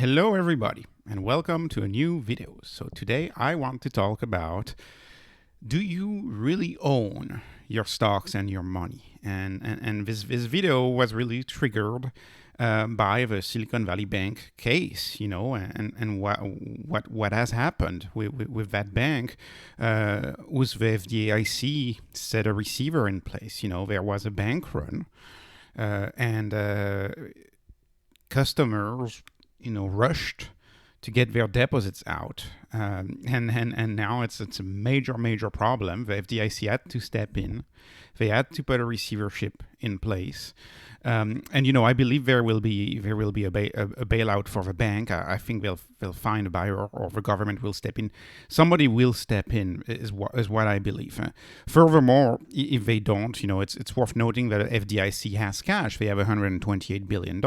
Hello everybody and welcome to a new video. So today I want to talk about, do you really own your stocks and your money? And this video was really triggered by the Silicon Valley Bank case, and what has happened with that bank. Was the FDIC set a receiver in place? There was a bank run, and customers rushed to get their deposits out, and now it's a major problem. The FDIC had to step in. They had to put a receivership in place, and I believe there will be a bailout for the bank. I think they'll find a buyer, or the government will step in. Somebody will step in, is what I believe. Furthermore, if they don't, it's worth noting that FDIC has cash. They have $128 billion.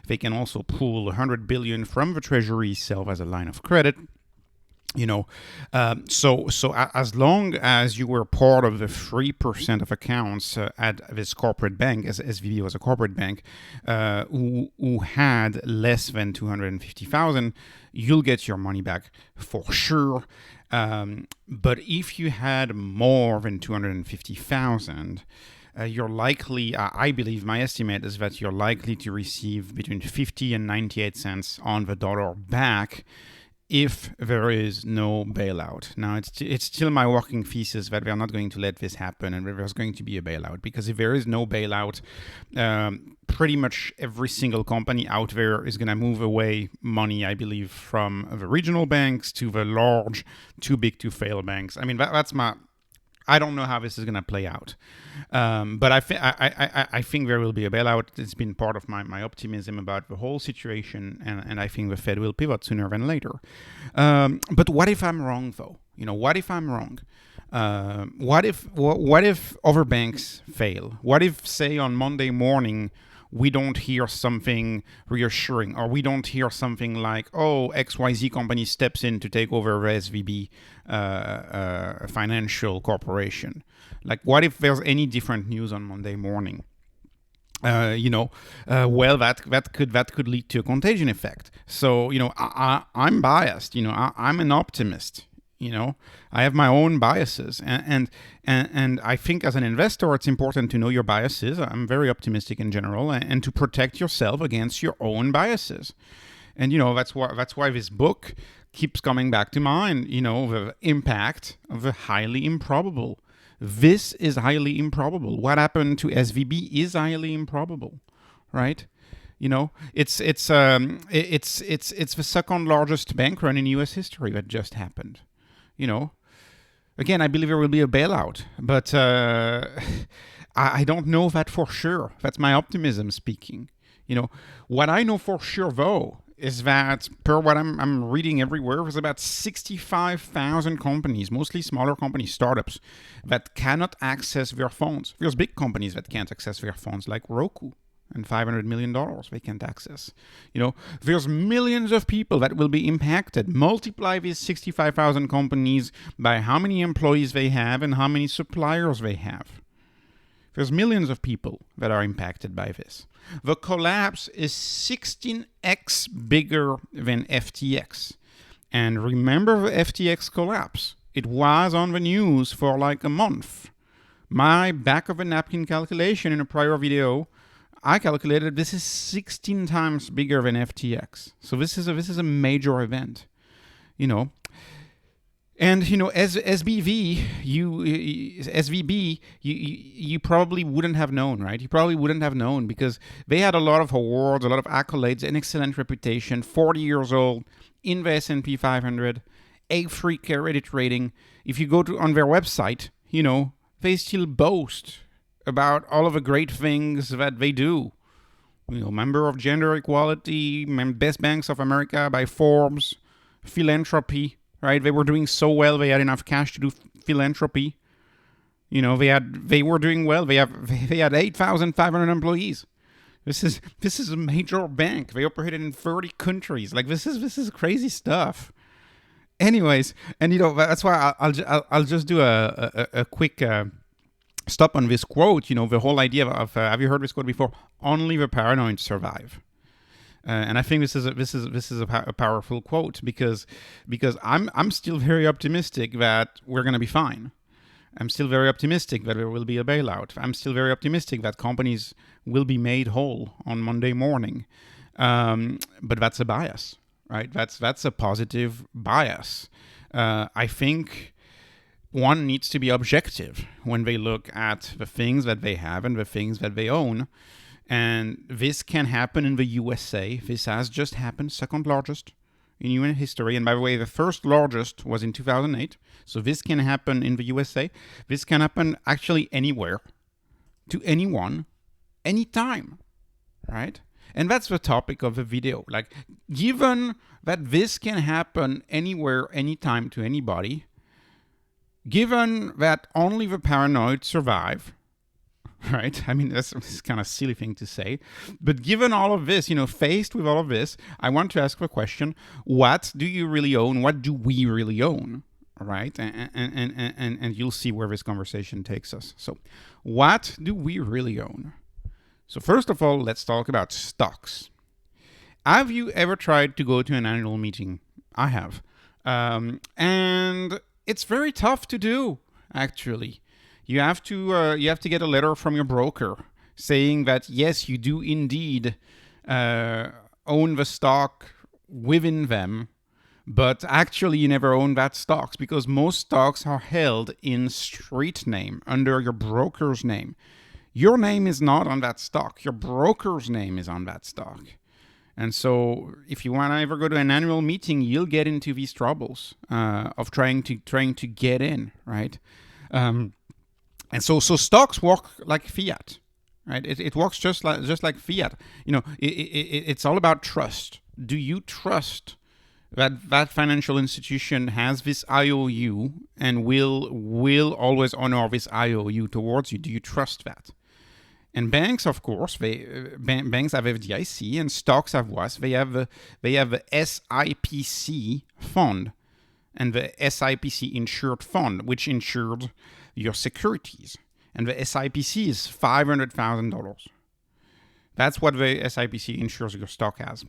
They can also pull $100 billion from the Treasury, sell as a line of credit. So as long as you were part of the 3% of accounts at this corporate bank, as SVB was a corporate bank, who had less than 250,000, you'll get your money back for sure. But if you had more than 250,000, you're likely, I believe my estimate is that you're likely to receive between 50 and 98 cents on the dollar back if there is no bailout. Now, it's still my working thesis that they're not going to let this happen and there's going to be a bailout. Because if there is no bailout, pretty much every single company out there is going to move away money, I believe, from the regional banks to the large, too big to fail banks. I mean, that's my... I don't know how this is going to play out, but I think there will be a bailout. It's been part of my optimism about the whole situation, and I think the Fed will pivot sooner than later. But what if I'm wrong, though? What if I'm wrong? What if other banks fail? What if, say, on Monday morning, we don't hear something reassuring, or we don't hear something like, oh, XYZ company steps in to take over the SVB financial corporation? Like, what if there's any different news on Monday morning? Well, that could lead to a contagion effect. So, I'm biased. I'm an optimist. I have my own biases, and I think as an investor, it's important to know your biases. I'm very optimistic in general, and to protect yourself against your own biases. And that's why this book keeps coming back to mind. The impact of the highly improbable. This is highly improbable. What happened to SVB is highly improbable, right? It's the second largest bank run in U.S. history that just happened. Again, I believe there will be a bailout, but I don't know that for sure. That's my optimism speaking. What I know for sure, though, is that per what I'm reading everywhere, there's about 65,000 companies, mostly smaller companies, startups, that cannot access their phones. There's big companies that can't access their phones, like Roku. And $500 million they can't access. There's millions of people that will be impacted. Multiply these 65,000 companies by how many employees they have and how many suppliers they have. There's millions of people that are impacted by this. The collapse is 16x bigger than FTX. And remember the FTX collapse. It was on the news for like a month. My back of the napkin calculation in a prior video, I calculated this is 16 times bigger than FTX. So this is a major event, And as SVB, you probably wouldn't have known, right? You probably wouldn't have known because they had a lot of awards, a lot of accolades, an excellent reputation. 40 years old, in the S&P 500, A3 credit rating. If you go on their website, they still boast about all of the great things that they do. Member of Gender Equality, Best Banks of America by Forbes, philanthropy, right? They were doing so well, they had enough cash to do philanthropy. They were doing well. They had 8,500 employees. This is a major bank. They operated in 30 countries. Like this is crazy stuff. Anyways, and that's why I'll just do a quick stop on this quote. The whole idea of have you heard this quote before? Only the paranoid survive. And I think this is a powerful quote because I'm still very optimistic that we're going to be fine. I'm still very optimistic that there will be a bailout. I'm still very optimistic that companies will be made whole on Monday morning. But that's a bias, right? That's a positive bias. I think one needs to be objective when they look at the things that they have and the things that they own. And this can happen in the USA. This has just happened, second largest in UN history. And by the way, the first largest was in 2008. So this can happen in the USA. This can happen actually anywhere, to anyone, anytime, right? And that's the topic of the video. Like, given that this can happen anywhere, anytime to anybody, given that only the paranoid survive, right? I mean, that's kind of a silly thing to say. But given all of this, faced with all of this, I want to ask the question, what do you really own? What do we really own? Right? And you'll see where this conversation takes us. So what do we really own? So first of all, let's talk about stocks. Have you ever tried to go to an annual meeting? I have. And it's very tough to do, actually. You have to get a letter from your broker saying that, yes, you do indeed own the stock within them, but actually you never own that stocks because most stocks are held in street name, under your broker's name. Your name is not on that stock. Your broker's name is on that stock. And so if you want to ever go to an annual meeting, you'll get into these troubles of trying to get in, right? And so stocks work like fiat, right? It works just like fiat. It's all about trust. Do you trust that financial institution has this IOU and will always honor this IOU towards you? Do you trust that? And banks, of course, banks have FDIC, and stocks have what? They have the SIPC fund, and the SIPC insured fund, which insured your securities. And the SIPC is $500,000. That's what the SIPC insures your stock as.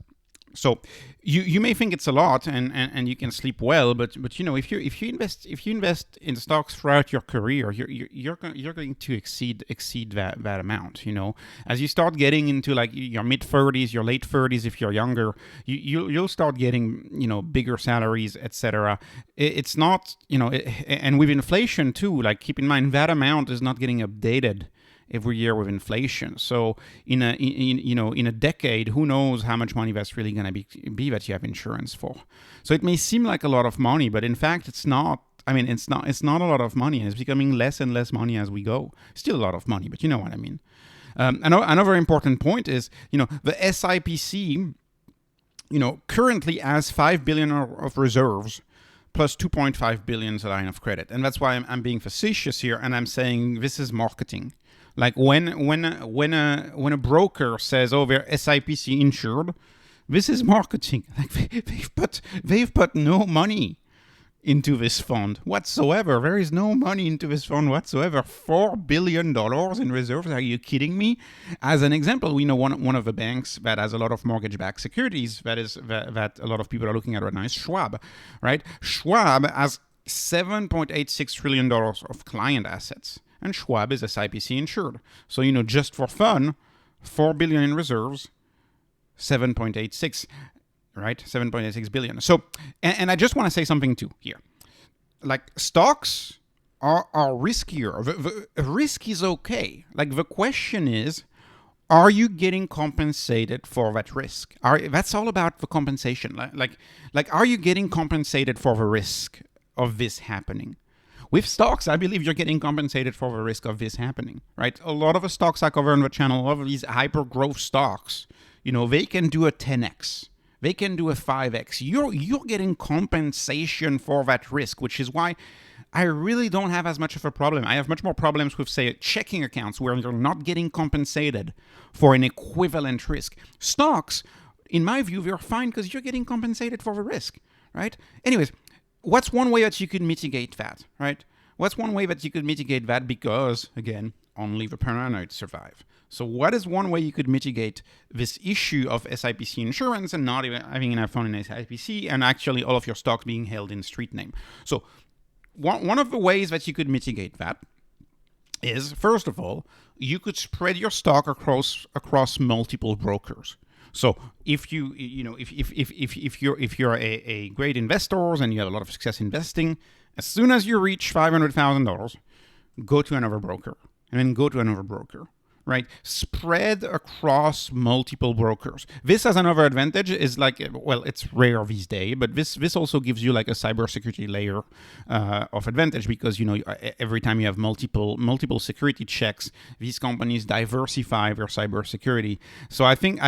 So you may think it's a lot and you can sleep well, but if you invest in stocks throughout your career, you're going to exceed that amount. As you start getting into like your mid 30s, your late 30s, if you're younger, you'll start getting bigger salaries, etc. It's not and with inflation too. Like, keep in mind that amount is not getting updated every year with inflation. So in a decade, who knows how much money that's really going to be that you have insurance for. So it may seem like a lot of money, but in fact it's not. I mean, it's not a lot of money, and it's becoming less and less money as we go. Still a lot of money, but you know what I mean. Another important point is, the SIPC, currently has $5 billion of reserves plus $2.5 billion a line of credit. And that's why I'm being facetious here, and I'm saying this is marketing. Like when a broker says, "Oh, they're SIPC insured," this is marketing. Like they've put no money into this fund whatsoever. There is no money into this fund whatsoever. $4 billion in reserves. Are you kidding me? As an example, we know one of the banks that has a lot of mortgage-backed securities that a lot of people are looking at right now is Schwab, right? Schwab has $7.86 trillion of client assets. And Schwab is SIPC insured. So, just for fun, $4 billion in reserves, 7.86, right? 7.86 billion. So, and I just want to say something too here. Like, stocks are riskier. The risk is okay. Like, the question is, are you getting compensated for that risk? That's all about the compensation. Like, are you getting compensated for the risk of this happening? With stocks, I believe you're getting compensated for the risk of this happening, right? A lot of the stocks I cover on the channel, a lot of these hyper-growth stocks, they can do a 10x. They can do a 5x. You're getting compensation for that risk, which is why I really don't have as much of a problem. I have much more problems with, say, checking accounts where you're not getting compensated for an equivalent risk. Stocks, in my view, they're fine because you're getting compensated for the risk, right? Anyways, what's one way that you could mitigate that, right? What's one way that you could mitigate that? Because, again, only the paranoid survive. So what is one way you could mitigate this issue of SIPC insurance and not even having enough fund in SIPC and actually all of your stocks being held in street name? So one of the ways that you could mitigate that is, first of all, you could spread your stock across multiple brokers. So if you're a great investor and you have a lot of success investing, as soon as you reach $500,000, go to another broker and then go to another broker. Right? Spread across multiple brokers. This has another advantage is like, well, it's rare these days, but this also gives you like a cybersecurity layer of advantage because, every time you have multiple security checks, these companies diversify their cybersecurity. So I think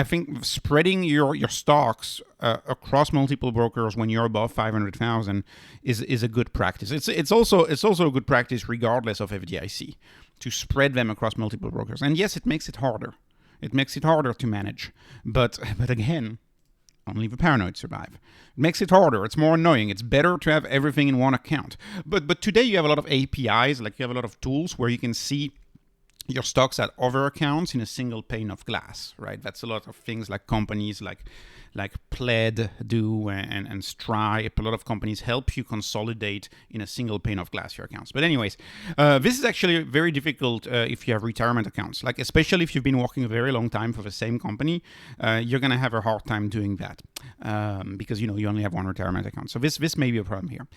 spreading your stocks across multiple brokers when you're above 500,000 is a good practice. It's also a good practice regardless of FDIC. To spread them across multiple brokers. And yes, it makes it harder. It makes it harder to manage. But again, only the paranoid survive. It makes it harder. It's more annoying. It's better to have everything in one account. But today you have a lot of APIs, like you have a lot of tools where you can see your stocks at other accounts in a single pane of glass, right? That's a lot of things like companies like Plaid do and Stripe. A lot of companies help you consolidate in a single pane of glass your accounts. But anyways, this is actually very difficult if you have retirement accounts. Like especially if you've been working a very long time for the same company, you're gonna have a hard time doing that because you only have one retirement account. So this may be a problem here.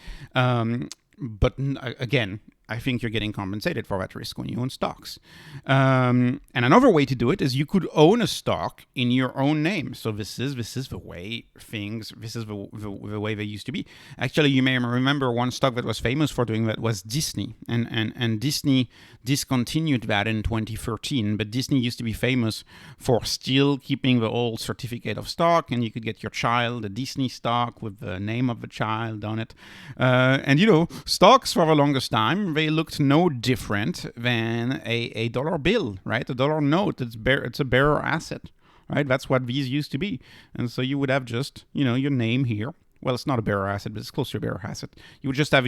But again, I think you're getting compensated for that risk when you own stocks. And another way to do it is you could own a stock in your own name. So this is the way the way they used to be. Actually, you may remember one stock that was famous for doing that was Disney. And Disney discontinued that in 2013. But Disney used to be famous for still keeping the old certificate of stock, and you could get your child a Disney stock with the name of the child on it. And stocks for the longest time, they looked no different than a dollar bill, right? A dollar note. It's a bearer asset, right? That's what these used to be. And so you would have just, your name here. Well, it's not a bearer asset, but it's close to a bearer asset. You would just have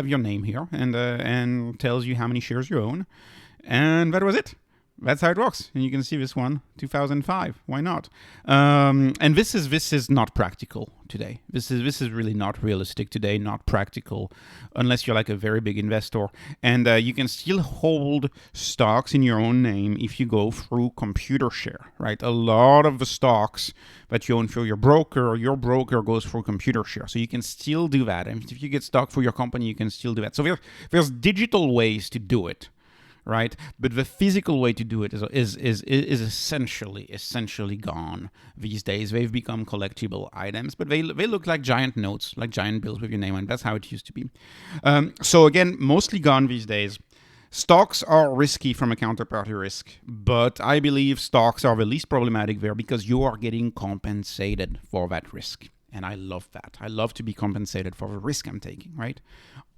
your name here and tells you how many shares you own, and that was it. That's how it works. And you can see this one, 2005. Why not? And this is not practical today. This is really not realistic today, not practical, unless you're like a very big investor. And you can still hold stocks in your own name if you go through computer share, right? A lot of the stocks that you own through your broker goes through computer share. So you can still do that. And if you get stock for your company, you can still do that. So there's digital ways to do it. Right, but the physical way to do it is essentially gone these days. They've become collectible items, but they look like giant notes, like giant bills with your name on it. That's how it used to be. So again, mostly gone these days. Stocks are risky from a counterparty risk, but I believe stocks are the least problematic there because you are getting compensated for that risk. And I love that. I love to be compensated for the risk I'm taking, right?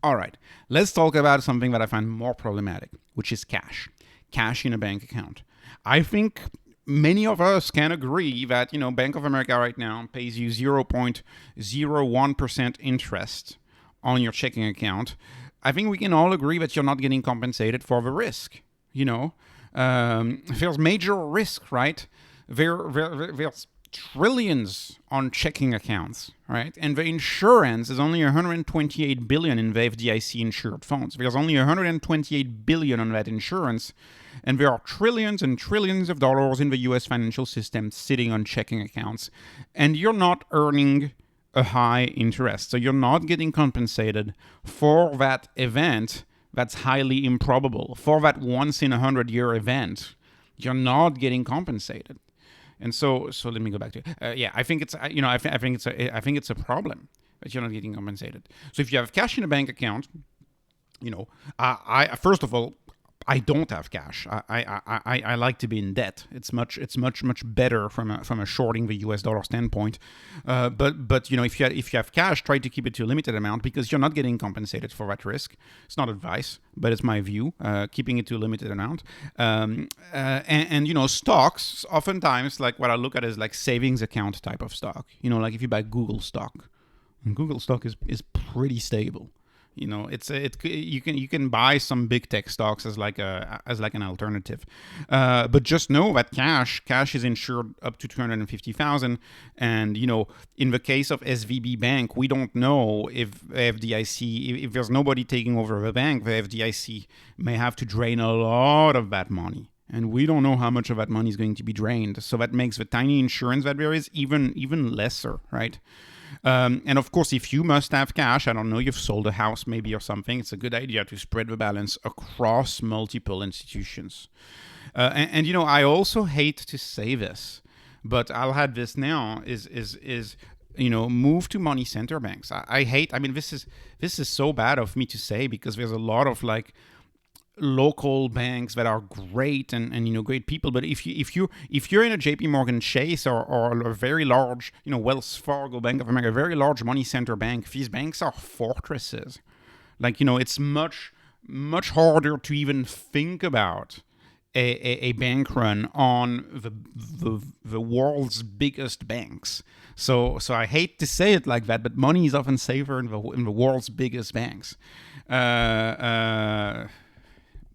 All right, let's talk about something that I find more problematic, which is cash. Cash in a bank account. I think many of us can agree that, Bank of America right now pays you 0.01% interest on your checking account. I think we can all agree that you're not getting compensated for the risk. There's major risk, right? There's trillions on checking accounts, right? And the insurance is only 128 billion in the FDIC insured funds. There's only 128 billion on that insurance, and there are trillions and trillions of dollars in the US financial system sitting on checking accounts, and you're not earning a high interest. So you're not getting compensated for that event that's highly improbable. For that once in 100-year event, you're not getting compensated. And so let me go back to I think it's I think it's a problem that you're not getting compensated. So if you have cash in a bank account, I first of all, I don't have cash. I like to be in debt. It's much better from a shorting the US dollar standpoint. But if you have cash, try to keep it to a limited amount because you're not getting compensated for that risk. It's not advice, but it's my view. Keeping it to a limited amount. And stocks oftentimes, like what I look at is like savings account type of stock. Like if you buy Google stock, and Google stock is pretty stable. You can buy some big tech stocks as like an alternative, but just know that cash is insured up to 250,000, and in the case of SVB Bank, we don't know if FDIC, if there's nobody taking over the bank, the FDIC may have to drain a lot of that money. And we don't know how much of that money is going to be drained. So that makes the tiny insurance that there is even lesser, right? And of course, if you must have cash, I don't know, you've sold a house maybe or something, it's a good idea to spread the balance across multiple institutions. And I also hate to say this, but I'll add this now, is move to money center banks. This is so bad of me to say, because there's a lot of local banks that are great and great people, but if you're in a JP Morgan Chase or a very large Wells Fargo, Bank of America, a very large money center bank, these banks are fortresses. It's much harder to even think about a bank run on the world's biggest banks. So I hate to say it like that, but money is often safer in the world's biggest banks.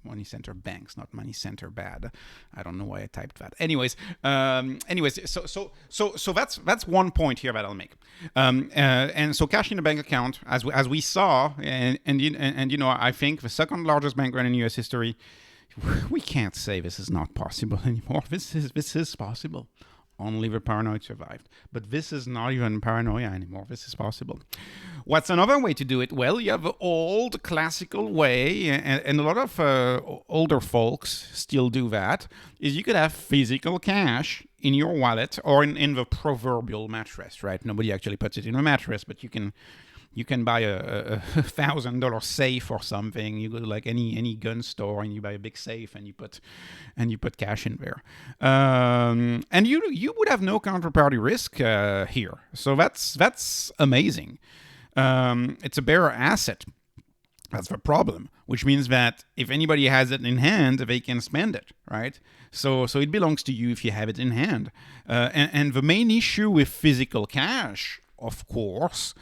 Money center banks, not money center bad. I don't know why I typed that. Anyways, so that's one point here that I'll make. And so cash in a bank account, as we saw, and I think the second largest bank run in U.S. history. We can't say this is not possible anymore. This is possible. Only the paranoid survived. But this is not even paranoia anymore. This is possible. What's another way to do it? Well, you have the old classical way, and a lot of older folks still do that, is you could have physical cash in your wallet or in the proverbial mattress, right? Nobody actually puts it in a mattress, but you can buy a $1,000 safe or something. You go to any gun store and you buy a big safe and you put cash in there. And you would have no counterparty risk here. So that's amazing. It's a bearer asset. That's the problem, which means that if anybody has it in hand, they can spend it, right? So it belongs to you if you have it in hand. And the main issue with physical cash, of course,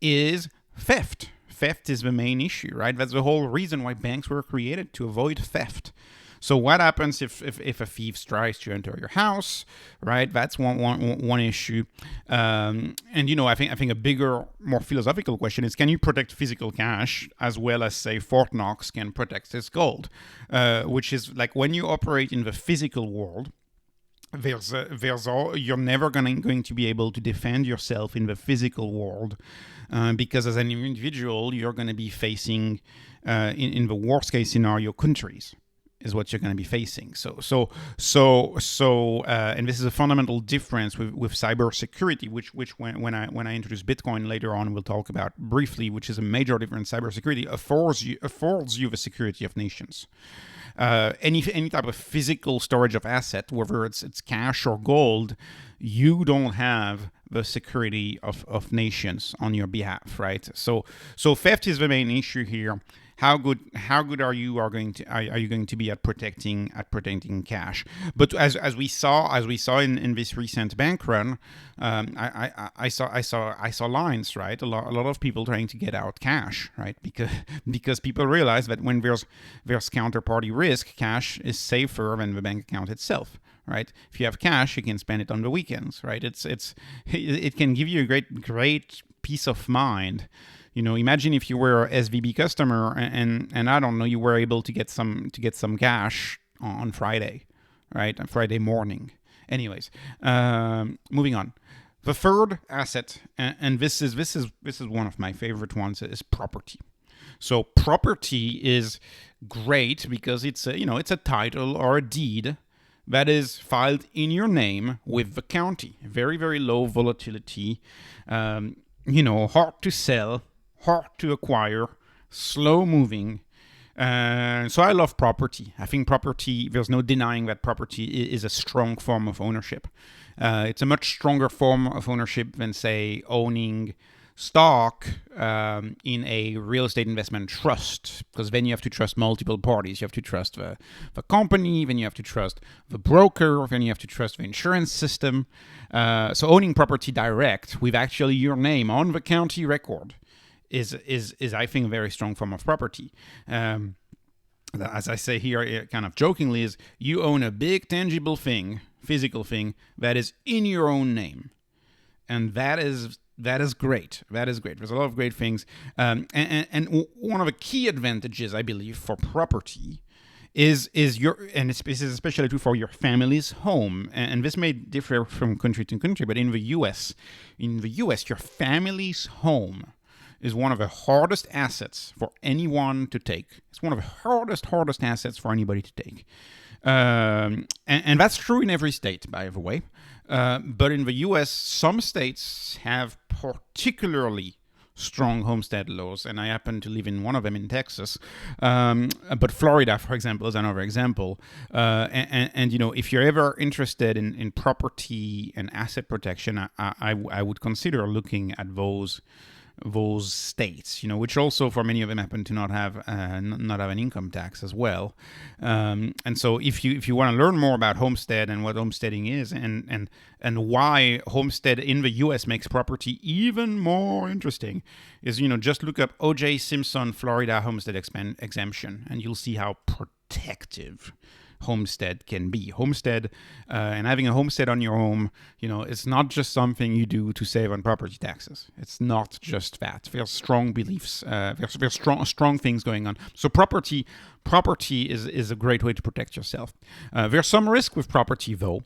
is theft. Theft is the main issue, right? That's the whole reason why banks were created, to avoid theft. So what happens if a thief tries to enter your house, right? That's one issue. And I think a bigger, more philosophical question is, can you protect physical cash as well as, say, Fort Knox can protect its gold? Which is like, when you operate in the physical world, you're never going to be able to defend yourself in the physical world, because as an individual, you're going to be facing, in the worst case scenario, countries is what you're going to be facing. So, and this is a fundamental difference with cybersecurity, which when I introduce Bitcoin later on, we'll talk about briefly, which is a major difference. Cybersecurity affords you the security of nations. Any type of physical storage of asset, whether it's cash or gold, you don't have the security of nations on your behalf, right? So theft is the main issue here. How good are you going to be at protecting cash? But as we saw in this recent bank run, I saw lines, right? A lot of people trying to get out cash, right? Because people realize that when there's counterparty risk, cash is safer than the bank account itself, right? If you have cash, you can spend it on the weekends, right? It can give you a great peace of mind. Imagine if you were a SVB customer and I don't know, you were able to get some cash on Friday, right? On Friday morning. Anyways, moving on. The third asset, and this is one of my favorite ones, is property. So property is great because it's a title or a deed that is filed in your name with the county. Very, very low volatility. Hard to sell, hard to acquire, slow moving. So I love property. I think property, there's no denying that property is a strong form of ownership. It's a much stronger form of ownership than, say, owning stock in a real estate investment trust, because then you have to trust multiple parties. You have to trust the company, then you have to trust the broker, then you have to trust the insurance system. So owning property direct with actually your name on the county record is I think a very strong form of property. As I say here, kind of jokingly, is you own a big tangible thing, physical thing that is in your own name, and that is great. That is great. There's a lot of great things, and one of the key advantages, I believe, for property is your, and this is especially true for your family's home, and this may differ from country to country, but in the U.S., your family's home is one of the hardest assets for anyone to take. It's one of the hardest assets for anybody to take. And that's true in every state, by the way. But in the US, some states have particularly strong homestead laws, and I happen to live in one of them in Texas. But Florida, for example, is another example. And if you're ever interested in property and asset protection, I would consider looking at those states, which also for many of them happen to not have an income tax as well. And so if you want to learn more about homestead and what homesteading is and why homestead in the US makes property even more interesting, is just look up O.J. Simpson Florida homestead exemption, and you'll see how protective homestead can be. Homestead and having a homestead on your home, it's not just something you do to save on property taxes. It's not just that. There's strong beliefs. There's strong things going on. So property is a great way to protect yourself. There's some risk with property, though,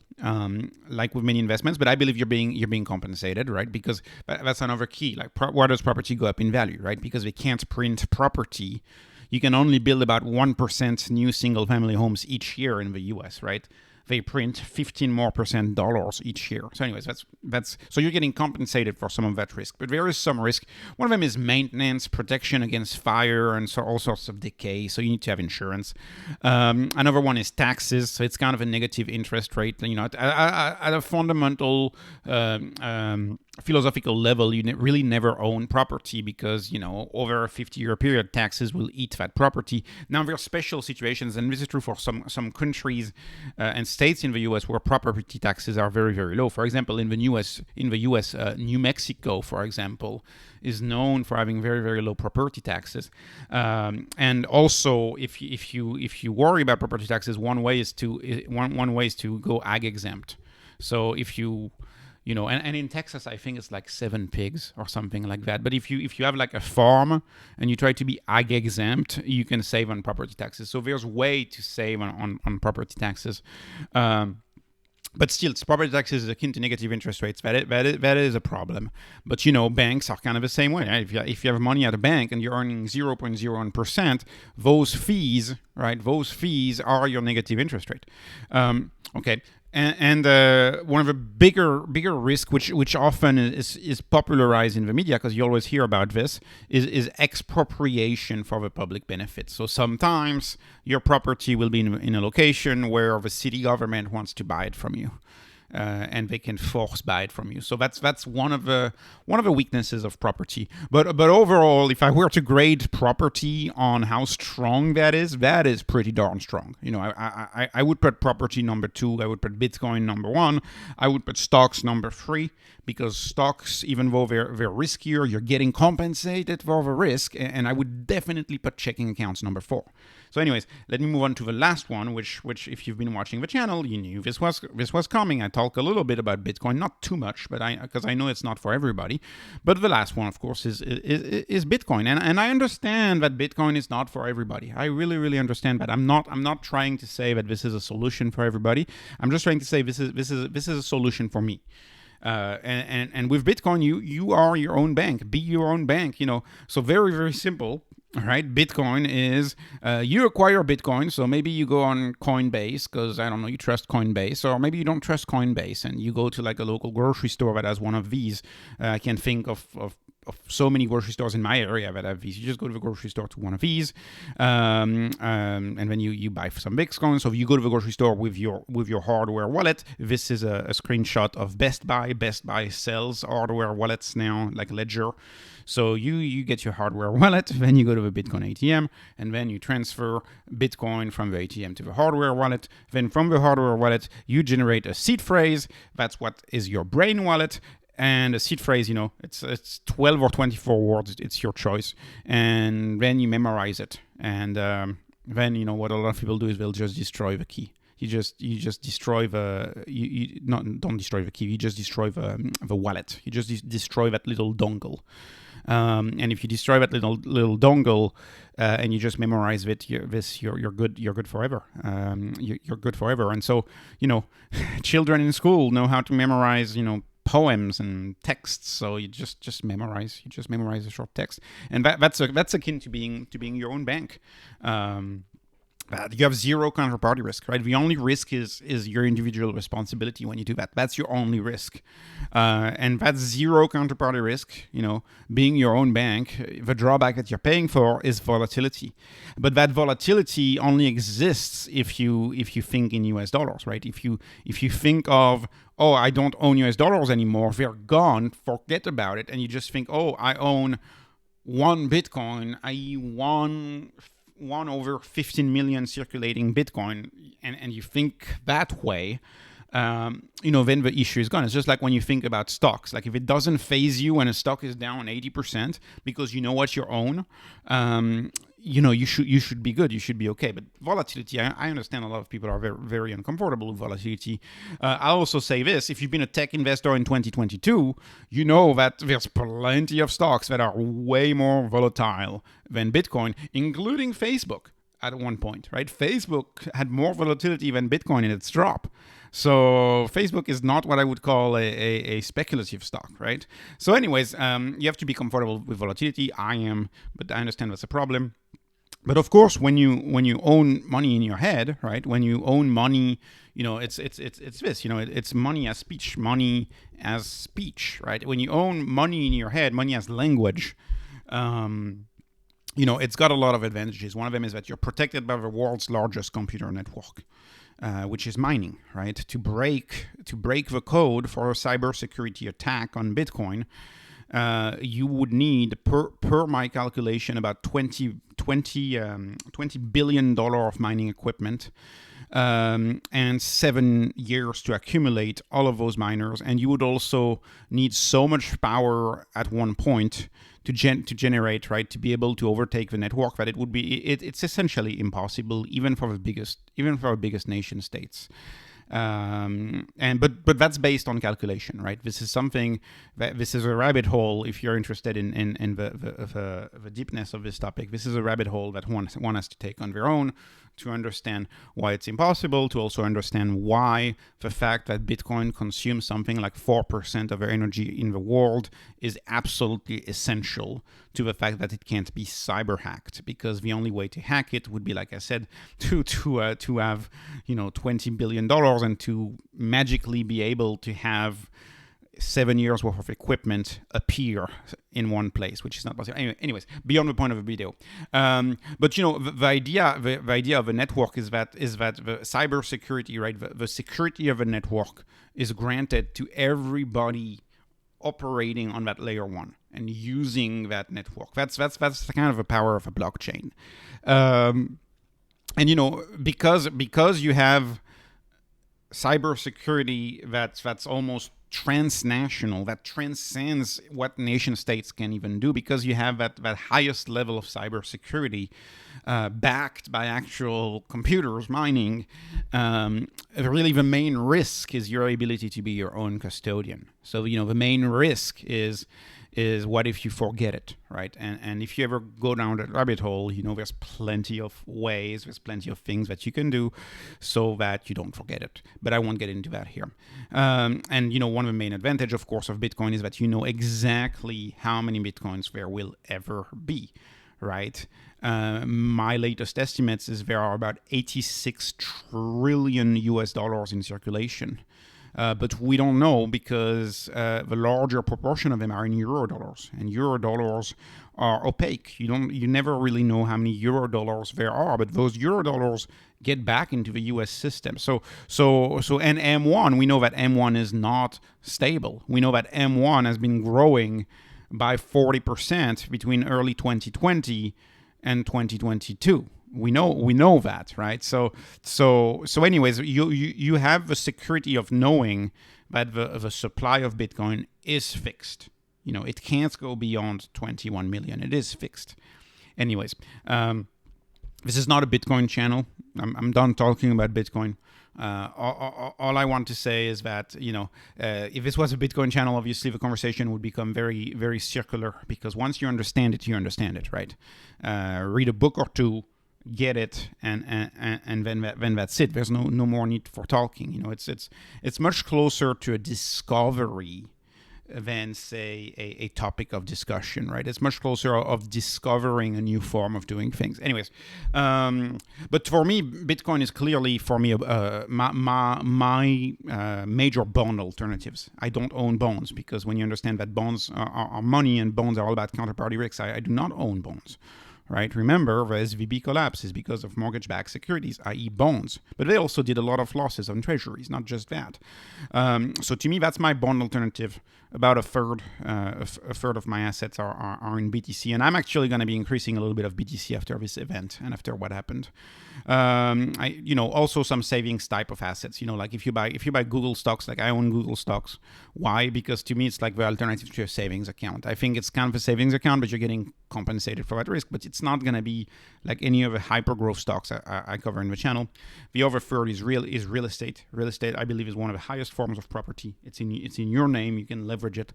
like with many investments. But I believe you're being compensated, right? Because that's another key. Like, why does property go up in value, right? Because they can't print property. You can only build about 1% new single-family homes each year in the U.S., right? They print 15% more dollars each year. So anyways, that's so you're getting compensated for some of that risk. But there is some risk. One of them is maintenance, protection against fire, and so all sorts of decay. So you need to have insurance. Another one is taxes. So it's kind of a negative interest rate. At a fundamental philosophical level, you really never own property because, over a 50-year period, taxes will eat that property. Now, there are special situations, and this is true for some countries and states in the U.S. where property taxes are very, very low. For example, in the U.S., New Mexico, for example, is known for having very, very low property taxes. And also, if you worry about property taxes, one way is to go ag exempt. So if you and in Texas, I think it's like 7 pigs or something like that. But if you have like a farm and you try to be ag exempt, you can save on property taxes. So there's a way to save on property taxes. But still, property taxes is akin to negative interest rates. That is a problem. But, banks are kind of the same way. Right? If you have money at a bank and you're earning 0.01%, those fees, right? Those fees are your negative interest rate. Okay. And one of the bigger risk, which often is popularized in the media, because you always hear about this, is expropriation for the public benefit. So sometimes your property will be in a location where the city government wants to buy it from you. And they can force buy it from you. So that's one of the weaknesses of property. But overall, if I were to grade property on how strong that is pretty darn strong. I would put property number 2. I would put Bitcoin number 1. I would put stocks number 3, because stocks, even though they're riskier, you're getting compensated for the risk. And I would definitely put checking accounts number 4. So anyways, let me move on to the last one, which if you've been watching the channel, you knew this was coming. I talk a little bit about Bitcoin, not too much, but because I know it's not for everybody. But the last one, of course, is Bitcoin, and I understand that Bitcoin is not for everybody. I really, really understand that. I'm not trying to say that this is a solution for everybody. I'm just trying to say this is a solution for me. And with Bitcoin, you are your own bank. Be your own bank. So very, very simple. All right, Bitcoin is, you acquire Bitcoin, so maybe you go on Coinbase, because, I don't know, you trust Coinbase, or maybe you don't trust Coinbase, and you go to like a local grocery store that has one of these. I can think of so many grocery stores in my area that have these. You just go to the grocery store to one of these, and then you buy some Bitcoin. So if you go to the grocery store with your hardware wallet, this is a screenshot of Best Buy. Best Buy sells hardware wallets now, like Ledger. So you get your hardware wallet, then you go to the Bitcoin ATM, and then you transfer Bitcoin from the ATM to the hardware wallet. Then from the hardware wallet, you generate a seed phrase. That's what is your brain wallet. And a seed phrase, it's 12 or 24 words. It's your choice, and then you memorize it. And then what a lot of people do is they'll just destroy the key. You just destroy don't destroy the key. You just destroy the wallet. You just destroy that little dongle. And if you destroy that little dongle and you just memorize it, you're good. You're good forever. You're good forever. And so children in school know how to memorize poems and texts. So you just memorize. You just memorize a short text, and that's akin to being your own bank. You have zero counterparty risk, right? The only risk is your individual responsibility when you do that. That's your only risk. And that's zero counterparty risk, being your own bank. The drawback that you're paying for is volatility. But that volatility only exists if you think in US dollars, right? If you think of, oh, I don't own US dollars anymore, they're gone, forget about it. And you just think, oh, I own one Bitcoin, i.e. one over 15 million circulating Bitcoin, and you think that way, then the issue is gone. It's just like when you think about stocks. Like if it doesn't phase you when a stock is down 80% because you know what you own, you should be good. You should be okay. But volatility, I understand a lot of people are very, very uncomfortable with volatility. I'll also say this: if you've been a tech investor in 2022, you know that there's plenty of stocks that are way more volatile than Bitcoin, including Facebook at one point, right? Facebook had more volatility than Bitcoin in its drop. So Facebook is not what I would call a speculative stock, right? So anyways, you have to be comfortable with volatility. I am, but I understand that's a problem. But of course, when you own money in your head, right? When you own money, it's this, it's money as speech, right? When you own money in your head, money as language, it's got a lot of advantages. One of them is that you're protected by the world's largest computer network, which is mining, right? To break the code for a cybersecurity attack on Bitcoin, you would need, per my calculation, about $20 billion of mining equipment, and 7 years to accumulate all of those miners. And you would also need so much power at one point to generate, right, to be able to overtake the network, that it's essentially impossible, even for the biggest nation states. But that's based on calculation, right? This is a rabbit hole. If you're interested in the deepness of this topic, this is a rabbit hole that one has to take on their own to understand why it's impossible, to also understand why the fact that Bitcoin consumes something like 4% of our energy in the world is absolutely essential to the fact that it can't be cyber hacked, because the only way to hack it would be, like I said, to have $20 billion and to magically be able to have 7 years worth of equipment appear in one place, which is not possible. Anyways, beyond the point of the video. But the idea of a network is that the cybersecurity, right? The security of a network is granted to everybody operating on that layer one and using that network. That's the kind of the power of a blockchain. And because you have cybersecurity that's almost transnational, that transcends what nation states can even do, because you have that highest level of cybersecurity backed by actual computers mining. Really, the main risk is your ability to be your own custodian. So the main risk is what if you forget it, right? And if you ever go down that rabbit hole, there's plenty of ways, there's plenty of things that you can do so that you don't forget it. But I won't get into that here. And one of the main advantages, of course, of Bitcoin is that you know exactly how many Bitcoins there will ever be, right? My latest estimates is there are about 86 trillion US dollars in circulation. But we don't know, because the larger proportion of them are in euro dollars, and euro dollars are opaque. You never really know how many euro dollars there are, but those euro dollars get back into the US system. So and M1, we know that M1 is not stable. We know that M1 has been growing by 40% between early 2020 and 2022. We know that, right? So anyways, you have the security of knowing that the supply of Bitcoin is fixed. It can't go beyond 21 million. It is fixed. Anyways, this is not a Bitcoin channel. I'm done talking about Bitcoin. All I want to say is that, if this was a Bitcoin channel, obviously the conversation would become very, very circular, because once you understand it, right? Read a book or two, get it, and then that's it. There's no more need for talking. It's much closer to a discovery than, say, a topic of discussion, right? It's much closer of discovering a new form of doing things. Anyways, but for me, Bitcoin is clearly, for me, my major bond alternatives. I don't own bonds, because when you understand that bonds are money and bonds are all about counterparty risks, I do not own bonds. Right? Remember, the SVB collapse is because of mortgage-backed securities, i.e. bonds. But they also did a lot of losses on treasuries, not just that. So to me, that's my bond alternative. About a third of my assets are in BTC. And I'm actually going to be increasing a little bit of BTC after this event and after what happened. Also some savings type of assets. Like if you buy Google stocks, like I own Google stocks. Why? Because to me, it's like the alternative to a savings account. I think it's kind of a savings account, but you're getting compensated for that risk. But it's not going to be like any of the hyper growth stocks I cover in the channel. The other third is real estate. Real estate, I believe, is one of the highest forms of property. It's in your name. You can leverage it.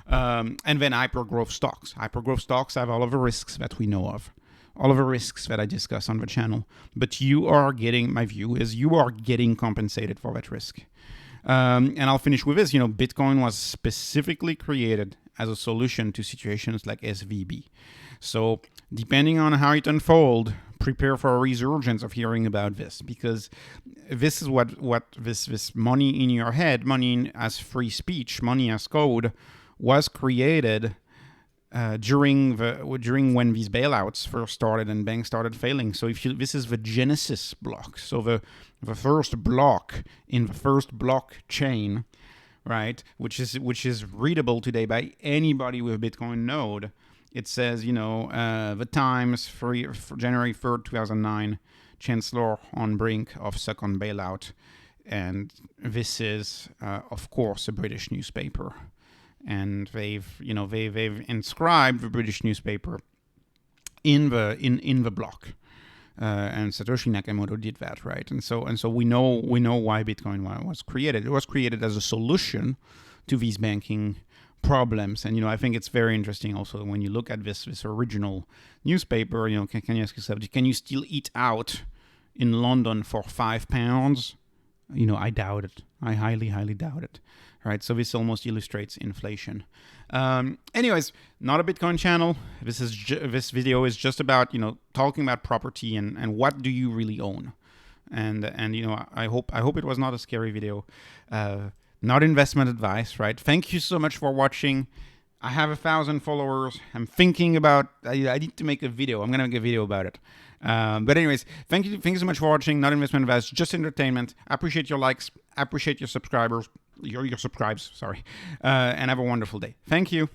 And then hyper growth stocks. Hyper growth stocks have all of the risks that we know of. All of the risks that I discuss on the channel. But my view is you are getting compensated for that risk. And I'll finish with this. Bitcoin was specifically created as a solution to situations like SVB. So depending on how it unfolds, prepare for a resurgence of hearing about this, because this is what this money in your head, money as free speech, money as code, was created during when these bailouts first started and banks started failing. So this is the Genesis block. So the first block in the first blockchain, right, which is readable today by anybody with a Bitcoin node. It says, the Times, for January 3rd, 2009, Chancellor on brink of second bailout. And this is, of course, a British newspaper. And they've inscribed the British newspaper in the block. And Satoshi Nakamoto did that, right? And so we know why Bitcoin was created. It was created as a solution to these banking problems. And I think it's very interesting also when you look at this original newspaper. Can you ask yourself, can you still eat out in London for £5? I doubt it. I highly doubt it. Right, so this almost illustrates inflation. Anyways, not a Bitcoin channel. This video is just about talking about property and what do you really own, and I hope it was not a scary video. Not investment advice, right? Thank you so much for watching. I have 1,000 followers. I'm thinking about, I need to make a video. I'm going to make a video about it. But anyways, thank you so much for watching. Not investment advice, just entertainment. I appreciate your likes. I appreciate your subscribers. Your subscribes, sorry. And have a wonderful day. Thank you.